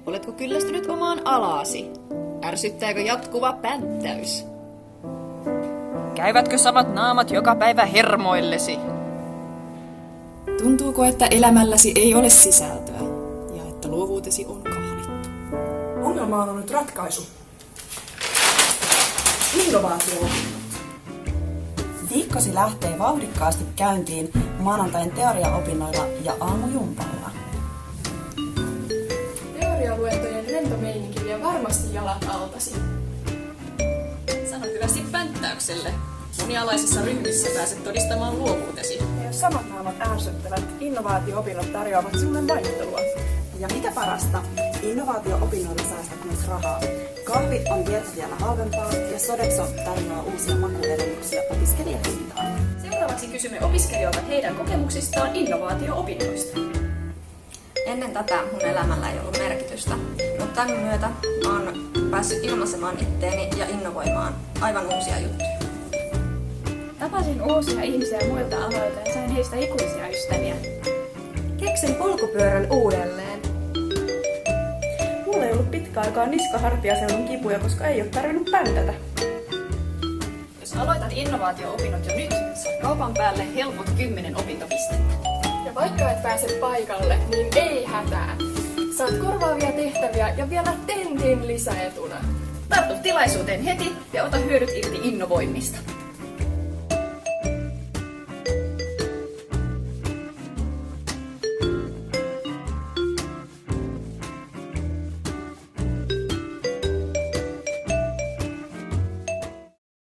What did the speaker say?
Oletko kyllästynyt omaan alaasi? Ärsyttääkö jatkuva pänttäys? Käyvätkö samat naamat joka päivä hermoillesi? Tuntuuko, että elämälläsi ei ole sisältöä ja että luovuutesi on kahlittu? Ongelmaan on nyt ratkaisu. Innovaatio. Viikkosi lähtee vauhdikkaasti käyntiin maanantain teoriaopinnoilla ja aamujumpalla. Teorialuentojen lentomeininki vie varmasti jalat altasi. Sano hyvästi pänttäykselle. Monialaisissa ryhmissä pääset todistamaan luovuutesi. Ja jos samat naamat ärsyttävät, innovaatio-opinnot tarjoavat sinulle vaihtelua. Ja mitä parasta, innovaatio-opinnoilla säästät myös rahaa. Kahvit on vielä halvempaa ja Sodexo tarjoaa uusia makuedellytyksiä opiskelijahintaan. Seuraavaksi kysymme opiskelijoilta heidän kokemuksistaan innovaatio-opinnoista. Ennen tätä mun elämällä ei ollut merkitystä, mutta tämän myötä mä oon päässyt ilmaisemaan itteeni ja innovoimaan aivan uusia juttuja. Tapasin uusia ihmisiä muilta aloilta ja sain heistä ikuisia ystäviä. Keksin polkupyörän uudelleen. Mulla ei ollut pitkä aikaa niska-hartiaseudun kipuja, koska ei ole tarvinnut päntätä. Jos aloitat innovaatio-opinnot jo nyt, saat kaupan päälle helpot 10 opintopistettä. Ja vaikka et pääse paikalle, niin ei hätää. Saat korvaavia tehtäviä ja vielä tentin lisäetuna. Tartu tilaisuuteen heti ja ota hyödyt irti innovoinnista.